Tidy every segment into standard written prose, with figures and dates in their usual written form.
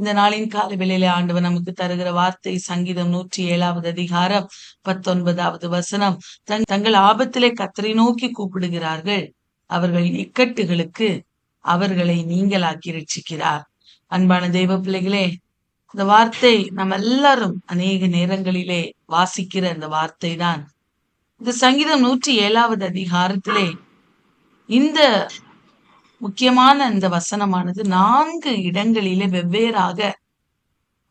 இந்த நாளின் காலை வேளையிலே ஆண்டவர் நமக்கு தருகிற வார்த்தை சங்கீதம் 107வது அதிகாரம் 19வது வசனம். தங்கள் ஆபத்திலே கர்த்தரை நோக்கி கூப்பிடுகிறார்கள், அவர்கள் இக்கட்டுகளுக்கு அவர்களை நீங்களாக்கி ரட்சிக்கிறார். அன்பான தெய்வ பிள்ளைகளே, இந்த வார்த்தை நம்ம எல்லாரும் அநேக நேரங்களிலே வாசிக்கிற இந்த வார்த்தை தான். இந்த சங்கீதம் 107வது அதிகாரத்திலே இந்த முக்கியமான இந்த வசனமானது 4 இடங்களிலே வெவ்வேறாக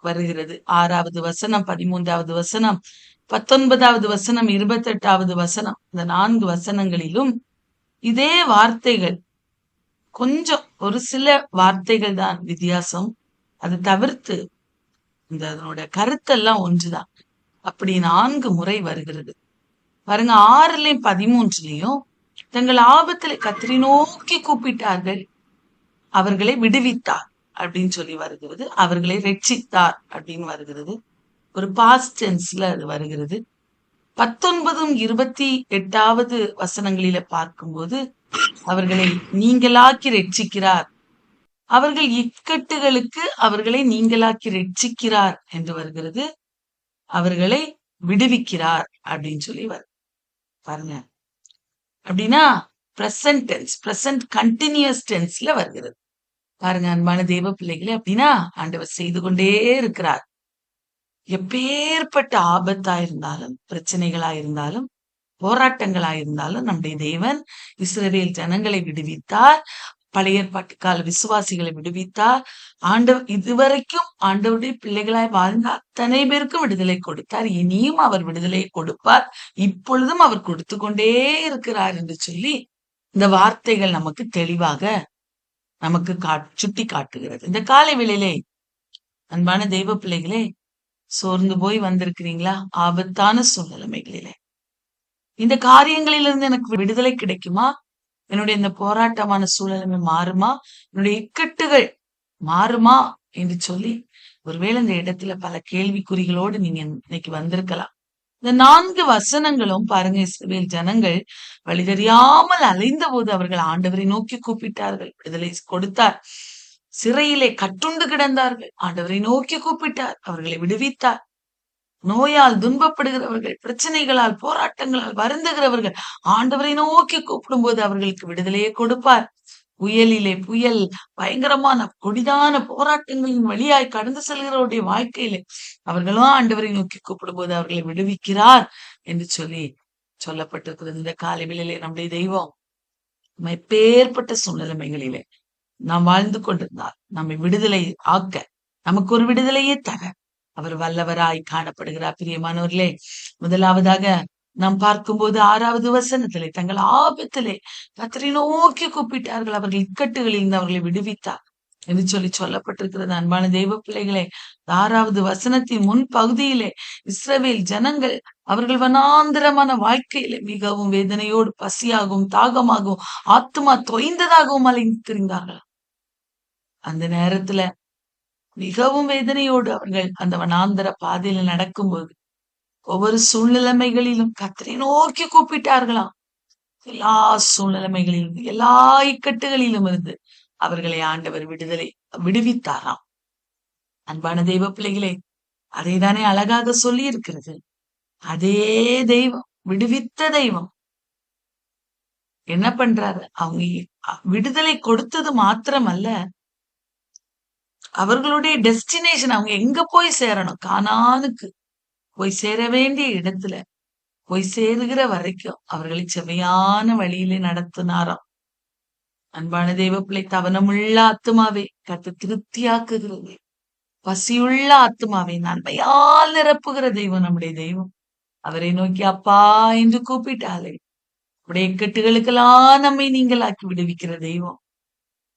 வருகிறது. 6வது வசனம், 13வது வசனம், 19வது வசனம், 28வது வசனம். இந்த 4 வசனங்களிலும் இதே வார்த்தைகள், கொஞ்சம் ஒரு சில வார்த்தைகள் தான் வித்தியாசம். அது தவிர்த்து அதனுடைய கருத்தெல்லாம் ஒன்றுதான். அப்படி 4 முறை வருகிறது பாருங்க. 6லயும் 13லயும் தங்கள் ஆபத்துல கர்த்தரை நோக்கி கூப்பிட்டார்கள், அவர்களை விடுவித்தார் அப்படின்னு சொல்லி வருகிறது. அவர்களை ரட்சித்தார் அப்படின்னு வருகிறது. ஒரு பாஸ்ட் டென்ஸ்ல அது வருகிறது. 19 28வது வசனங்களில பார்க்கும்போது அவர்களை நீங்களாக்கி ரட்சிக்கிறார், அவர்கள் இக்கட்டுகளுக்கு அவர்களை நீங்களாக்கி ரட்சிக்கிறார் என்று வருகிறது. அவர்களை விடுவிக்கிறார் அப்படின்னு சொல்லி பாருங்க. அப்படின்னா பிரசன்ட் டென்ஸ், பிரசன்ட் கண்டினியூஸ் டென்ஸ்ல வருகிறது. பாருங்க அன்பான தேவ பிள்ளைகளே, அப்படின்னா ஆண்டவர் செய்து கொண்டே இருக்கிறார். எப்பேற்பட்ட ஆபத்தா இருந்தாலும், பிரச்சனைகளா இருந்தாலும், போராட்டங்களா இருந்தாலும் நம்முடைய தேவன் இஸ்ரவேல் ஜனங்களை விடுவித்தார். பழைய ஏற்பாட்டு கால விசுவாசிகளை விடுவித்தார். ஆண்டவர் இதுவரைக்கும் ஆண்டவருடைய பிள்ளைகளாய் வாழ்ந்த அத்தனை பேருக்கும் விடுதலை கொடுத்தார். இனியும் அவர் விடுதலை கொடுப்பார். இப்பொழுதும் அவர் கொடுத்து கொண்டே இருக்கிறார் என்று சொல்லி இந்த வார்த்தைகள் நமக்கு தெளிவாக நமக்கு சுட்டி காட்டுகிறது. இந்த காலை வேளையிலே அன்பான தெய்வ பிள்ளைகளே, சோர்ந்து போய் வந்திருக்கிறீங்களா? ஆபத்தான சூழ்நிலைமைகளிலே இந்த காரியங்களிலிருந்து எனக்கு விடுதலை கிடைக்குமா? என்னுடைய இந்த போராட்டமான சூழ்நிலைமை மாறுமா? என்னுடைய இக்கட்டுகள் மாறுமா என்று சொல்லி ஒருவேளை இந்த இடத்துல பல கேள்விக்குறிகளோடு நீங்க இன்னைக்கு வந்திருக்கலாம். இந்த 4 வசனங்களும் பாருங்க, இஸ்ரவேல் ஜனங்கள் வழி தெரியாமல் அலைந்த போது அவர்கள் ஆண்டவரை நோக்கி கூப்பிட்டார்கள், விடுதலை கொடுத்தார். சிறையிலே கட்டுண்டு கிடந்தார்கள், ஆண்டவரை நோக்கி கூப்பிட்டார், அவர்களை விடுவித்தார். நோயால் துன்பப்படுகிறவர்கள், பிரச்சனைகளால் போராட்டங்களால் வருந்துகிறவர்கள் ஆண்டவரை நோக்கி கூப்பிடும் போது அவர்களுக்கு விடுதலையை கொடுப்பார். புயல் பயங்கரமான கொடிதான போராட்டங்களின் வழியாய் கடந்து செல்கிறவருடைய வாழ்க்கையிலே அவர்களும் ஆண்டவரை நோக்கி கூப்பிடும் போது அவர்களை விடுவிக்கிறார் என்று சொல்லி சொல்லப்பட்டிருக்கிறது. இந்த காலை வேளையிலே நம்முடைய தெய்வம் எப்பேற்பட்ட சூழ்நிலைமைகளிலே நாம் வாழ்ந்து கொண்டிருந்தால் நம்மை விடுதலை ஆக்க, நமக்கு ஒரு விடுதலையே தர அவர் வல்லவராய் காணப்படுகிறார். பிரியமானவர்களே, முதலாவதாக நாம் பார்க்கும்போது 6வது வசனத்திலே தங்கள் ஆபத்திலே கர்த்தரை நோக்கி கூப்பிட்டார்கள், அவர்கள் இக்கட்டுகளில் இருந்து அவர்களை விடுவித்தார் என்று சொல்லி சொல்லப்பட்டிருக்கிறது. அன்பான தெய்வ பிள்ளைகளே, 6வது வசனத்தின் முன் பகுதியிலே இஸ்ரவேல் ஜனங்கள் அவர்கள் வனாந்திரமான வாழ்க்கையிலே மிகவும் வேதனையோடு பசியாகவும் தாகமாகவும் ஆத்துமா தொய்ந்ததாகவும் அலைந்து திரிந்தார்கள். அந்த நேரத்துல மிகவும் வேதனையோடு அவர்கள் அந்த வனாந்தர பாதையில நடக்கும்போது ஒவ்வொரு சூழ்நிலைமைகளிலும் கர்த்தரை நோக்கி கூப்பிட்டார்களாம். எல்லா சூழ்நிலைமைகளிலும், எல்லா இக்கட்டுகளிலும் இருந்து அவர்களை ஆண்டவர் விடுவித்தாராம். அன்பான தெய்வ பிள்ளைகளே, அதை தானே அழகாக சொல்லி இருக்கிறது. அதே தெய்வம், விடுவித்த தெய்வம் என்ன பண்றாரு? அவங்க விடுதலை கொடுத்தது மாத்திரமல்ல, அவர்களுடைய டெஸ்டினேஷன், அவங்க எங்க போய் சேரணும், கானானுக்கு போய் சேர வேண்டிய இடத்துல போய் சேருகிற வரைக்கும் அவர்களை செவையான வழியிலே நடத்தினாராம். அன்பான தெய்வ பிள்ளை, தவனமுள்ள ஆத்துமாவே கர்த்தர் திருப்தியாக்குகிறது, பசியுள்ள ஆத்துமாவை நன்மையால் நிரப்புகிற தெய்வம் நம்முடைய தெய்வம். அவரை நோக்கி அப்பா என்று கூப்பிட்டாலே உடைய இக்கட்டுகளுக்கெல்லாம் நம்மை நீங்களாக்கி விடுவிக்கிற தெய்வம்.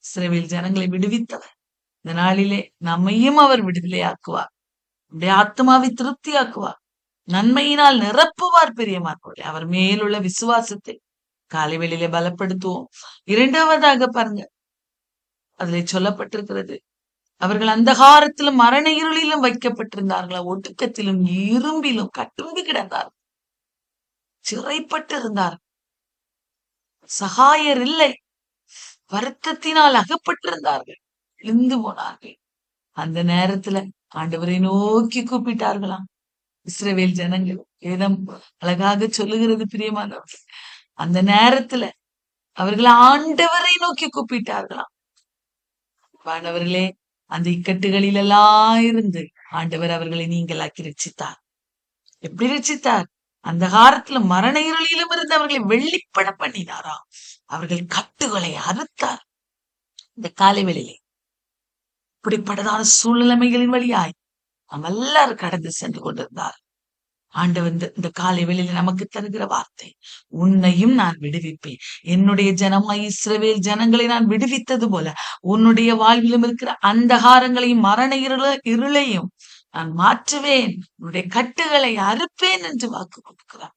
இஸ்ரவேல் ஜனங்களை விடுவித்தவர். இந்த நாளிலே நம்மையும் அவர் விடுதலையாக்குவார், நம்முடைய ஆத்மாவை திருப்தியாக்குவார், நன்மையினால் நிரப்புவார். பிரியமானவர்களே, அவர் மேலுள்ள விசுவாசத்தை காலை வேளையிலே பலப்படுத்துவோம். 2வதாக பாருங்க, அதுல சொல்லப்பட்டிருக்கிறது, அவர்கள் அந்தகாரத்திலும் மரண இருளிலும் வைக்கப்பட்டிருந்தார்களா, ஒடுக்கத்திலும் இரும்பிலும் கட்டுண்டு கிடந்தார்கள், சிறைப்பட்டு இருந்தார், சகாயர் இல்லை, வருத்தத்தினால் அகப்பட்டிருந்தார்கள், விழுந்து போனார்கள். அந்த நேரத்துல ஆண்டவரை நோக்கி கூப்பிட்டார்களாம் இஸ்ரவேல் ஜனங்கள். வேதம் அழகாக சொல்லுகிறது பிரியமானவர்கள். அந்த நேரத்துல அவர்கள் ஆண்டவரை நோக்கி கூப்பிட்டார்களாம். வானவர்களே, அந்த இக்கட்டுகளில் எல்லாம் இருந்து ஆண்டவர் அவர்களை நீங்களாக்கி ரட்சித்தார். எப்படி ரட்சித்தார்? அந்த காலத்துல மரண இருளிலும் இருந்து அவர்களை வெள்ளிப்பட பண்ணினாராம். அவர்கள் கட்டுகளை அறுத்தார். இந்த காலை வேளையிலே இப்படிப்பட்டதான சூழ்நிலைமைகளின் வழியாய் நாம் எல்லாரும் கடந்து சென்று கொண்டிருந்தார். ஆண்டவர் இந்த காலை வேளையில நமக்கு தருகிற வார்த்தை, உன்னையும் நான் விடுவிப்பேன். என்னுடைய ஜனமாய் இஸ்ரவேல் ஜனங்களை நான் விடுவித்தது போல உன்னுடைய வாழ்விலும் இருக்கிற அந்தகாரங்களையும் மரண இருளையும் நான் மாற்றுவேன், உன்னுடைய கட்டுகளை அறுப்பேன் என்று வாக்கு கொடுக்கிறார்.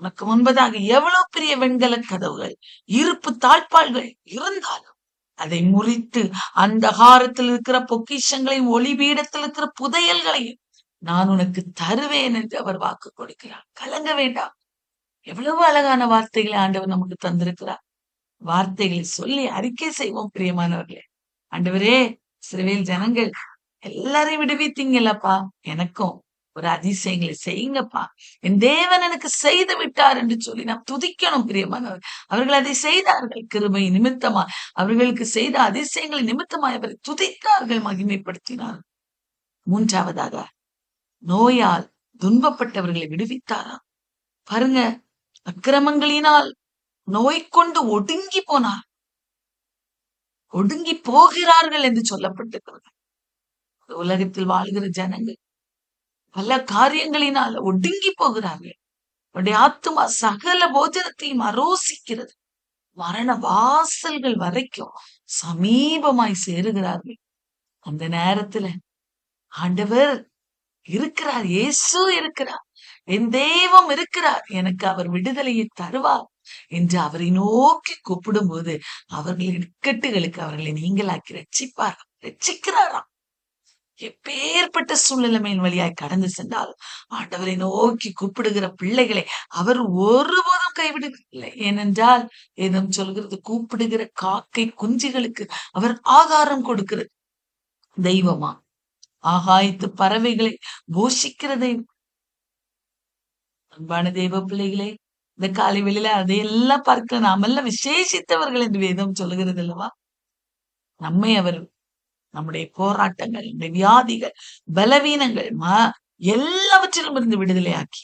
உனக்கு முன்பதாக எவ்வளவு பெரிய வெண்கல கதவுகள், இருப்பு தாழ்பாள்கள் இருந்தாலும் அதை முறித்து அந்தகாரத்தில் இருக்கிற பொக்கிஷங்களையும் ஒளிபீடத்தில் இருக்கிற புதையல்களையும் நான் உனக்கு தருவேன் என்று அவர் வாக்கு கொடுக்கிறார். கலங்க வேண்டாம். எவ்வளவு அழகான வார்த்தைகளை ஆண்டவர் நமக்கு தந்திருக்கிறார். வார்த்தைகளை சொல்லி அறிக்கை செய்வோம் பிரியமானவர்களே. ஆண்டவரே, இஸ்ரவேல் ஜனங்கள் எல்லாரையும் விடுவித்தீங்களப்பா, எனக்கும் ஒரு அதிசயங்களை செய்யுங்கப்பா, என் தேவன் எனக்கு செய்து விட்டார் என்று சொல்லி நாம் துதிக்கணும் பிரியமானவர். அவர்கள் அதை செய்தார்கள். கிருபை நிமித்தமா அவர்களுக்கு செய்த அதிசயங்களை நிமித்தமாய் அவரை துதித்தார்கள், மகிமைப்படுத்தினார். மூன்றாவதாக, நோயால் துன்பப்பட்டவர்களை விடுவித்தாராம். பாருங்க, அக்கிரமங்களினால் நோய் கொண்டு ஒடுங்கி போனார், ஒடுங்கி போகிறார்கள் என்று சொல்லப்பட்டிருக்கிறது. உலகத்தில் வாழ்கிற ஜனங்கள் பல காரியங்களினால் ஒடுங்கி போகிறார்கள். அவருடைய ஆத்துமா சகல போஜனத்தையும் அரோசிக்கிறது. மரண வாசல்கள் வரைக்கும் சமீபமாய் சேருகிறார்கள். அந்த நேரத்துல ஆண்டவர் இருக்கிறார், இயேசு இருக்கிறார், என் தெய்வம் இருக்கிறார், எனக்கு அவர் விடுதலையை தருவார் என்று அவரை நோக்கி கூப்பிடும் போது அவர்களின் இக்கட்டுகளுக்கு அவர்களை நீங்களாக்கி ரட்சிப்பார், ரட்சிக்கிறாராம். எப்பேற்பட்ட சூழ்நிலைமையின் வழியாய் கடந்து சென்றாலும் ஆண்டவரை நோக்கி கூப்பிடுகிற பிள்ளைகளை அவர் ஒருபோதும் கைவிடுவதில்லை. ஏனென்றால் ஏதும் சொல்கிறது, கூப்பிடுகிற காக்கை குஞ்சுகளுக்கு அவர் ஆகாரம் கொடுக்கிறது தெய்வமா, ஆகாயத்து பறவைகளை போஷிக்கிறதை. அன்பான தெய்வ பிள்ளைகளே, இந்த காலை வெளியில அதையெல்லாம் பார்க்க நாமெல்லாம் விசேஷித்தவர்கள் என்று வேதம் சொல்லுகிறது அல்லவா? நம்மை அவர் நம்முடைய போராட்டங்கள், நம்முடைய வியாதிகள், பலவீனங்கள் எல்லாவற்றிலும் இருந்து விடுதலையாக்கி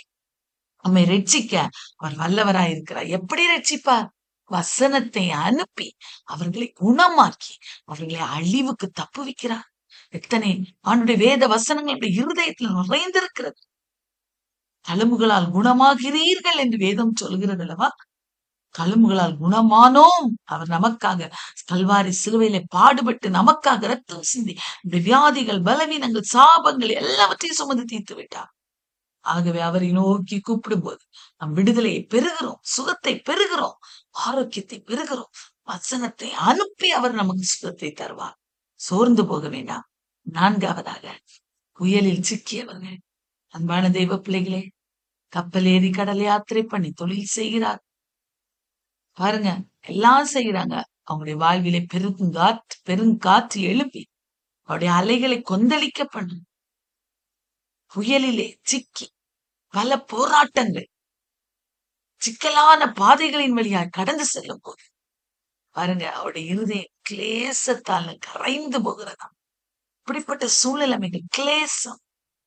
நம்மை ரட்சிக்க அவர் வல்லவராயிருக்கிறார். எப்படி ரட்சிப்பார்? வசனத்தை அனுப்பி அவர்களை குணமாக்கி அவர்களை அழிவுக்கு தப்புவிக்கிறார். எத்தனை அவனுடைய வேத வசனங்கள் இருதயத்தில் நிறைந்திருக்கிறது. தழும்புகளால் குணமாகிறீர்கள் என்று வேதம் சொல்கிறது அல்லவா? தழும்புகளால் குணமானோம். அவர் நமக்காக கல்வாரி சிலுவையிலே பாடுபட்டு நமக்காக ரத்தம் சிந்தி வியாதிகள், பலவீனங்கள், சாபங்கள் எல்லாவற்றையும் சுமந்து தீர்த்து விட்டார். ஆகவே அவரை நோக்கி கூப்பிடும் போது நம் விடுதலையை பெறுகிறோம், சுகத்தை பெறுகிறோம், ஆரோக்கியத்தை பெறுகிறோம். வசனத்தை அனுப்பி அவர் நமக்கு சுகத்தை தருவார். சோர்ந்து போக வேண்டாம். நான்காவதாக, புயலில் சிக்கியவர்கள். அன்பான தெய்வ பிள்ளைகளே, கப்பல் ஏறி கடல் யாத்திரை பண்ணி தொழில் செய்கிறார். பாருங்க, எல்லாம் செய்யறாங்க. அவங்களுடைய வாழ்விலை பெருங்காற்று எழுப்பி அவருடைய அலைகளை கொந்தளிக்க பண்ணும். புயலிலே சிக்கி பல போராட்டங்கள், சிக்கலான பாதைகளின் வழியாக கடந்து செல்லும் போது பாருங்க, அவருடைய இருதயம் கிளேசத்தால் கரைந்து போகிறதாம். இப்படிப்பட்ட சூழ்நிலைமைகள், கிளேசம்,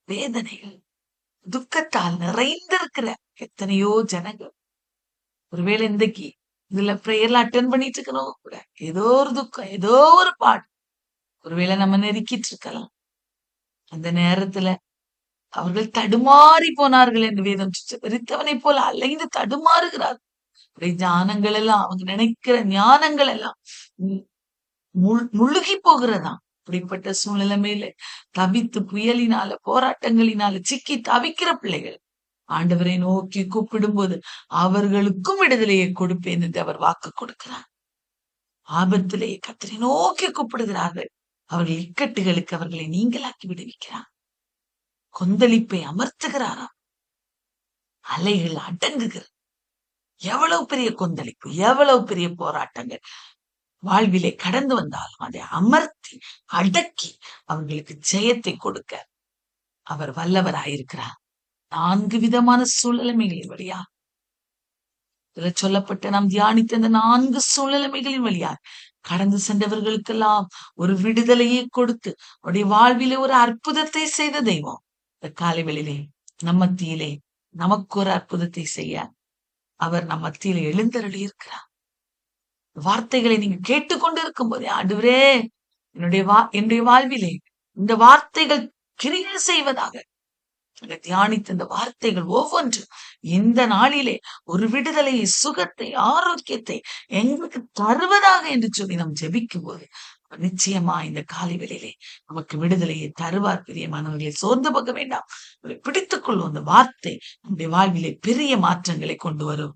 வேதனைகள், துக்கத்தால் நிறைந்திருக்கிற எத்தனையோ ஜனங்கள் ஒருவேளை இன்றைக்கு இதுல பிரேயர்ல அட்டன் பண்ணிட்டு இருக்கிறோம் கூட, ஏதோ ஒரு துக்கம், ஏதோ ஒரு பாடு ஒருவேளை நம்ம நெருக்கிட்டு இருக்கலாம். அந்த நேரத்துல அவர்கள் தடுமாறி போனார்கள் என்று வேதம் வெறித்தவனை போல அலைந்து தடுமாறுகிறார். ஞானங்கள் எல்லாம், அவங்க நினைக்கிற ஞானங்கள் எல்லாம் முழுகி போகிறதாம். இப்படிப்பட்ட சூழ்நிலைமையில தவித்து புயலினால, போராட்டங்களினால சிக்கி தவிக்கிற பிள்ளைகள் ஆண்டவரை நோக்கி கூப்பிடும் போது அவர்களுக்கும் விடுதலையை கொடுப்பேன் என்று அவர் வாக்கு கொடுக்கிறார். ஆபத்திலே கர்த்தரை நோக்கி கூப்பிடுகிறார்கள். அவர்கள் இக்கட்டுகளுக்கு அவர்களை நீங்களாக்கி விடுவிக்கிறார். கொந்தளிப்பை அமர்த்துகிறாராம். அலைகள் அடங்குகிறது. எவ்வளவு பெரிய கொந்தளிப்பு, எவ்வளவு பெரிய போராட்டங்கள். வாழ்விலே கடந்து வந்தாலும் அதை அமர்த்தி அடக்கி அவர்களுக்கு ஜெயத்தை கொடுக்க அவர் வல்லவராயிருக்கிறார். 4 விதமான சூழ்நிலைமைகளின் வழியா இதுல சொல்லப்பட்ட நாம் தியானித்த இந்த 4 சூழ்நிலைமைகளின் வழியா கடந்து சென்றவர்களுக்கெல்லாம் ஒரு விடுதலையை கொடுத்து அவருடைய வாழ்விலே ஒரு அற்புதத்தை செய்த தெய்வம் இந்த காலை வேளையிலே நம் மத்தியிலே நமக்கு ஒரு அற்புதத்தை செய்ய அவர் நம் மத்தியிலே எழுந்தருளி இருக்கிறார். வார்த்தைகளை நீங்க கேட்டுக்கொண்டு இருக்கும் போதே, ஆண்டவரே என்னுடைய வாழ்விலே இந்த வார்த்தைகள் கிரியை செய்வதாக, தியானித்த இந்த வார்த்தைகள் ஒவ்வொன்றும் இந்த நாளிலே ஒரு விடுதலையை, சுகத்தை, ஆரோக்கியத்தை எங்களுக்கு தருவதாக என்று சொல்லி நாம் ஜெபிக்கும் போது நிச்சயமா இந்த காலை வேளையிலே நமக்கு விடுதலையை தருவார். பிரியமானவர்களை சோர்ந்து போக வேண்டாம். பிடித்துக் கொள்ளும் அந்த வார்த்தை நம்முடைய வாழ்விலே பெரிய மாற்றங்களை கொண்டு வரும்.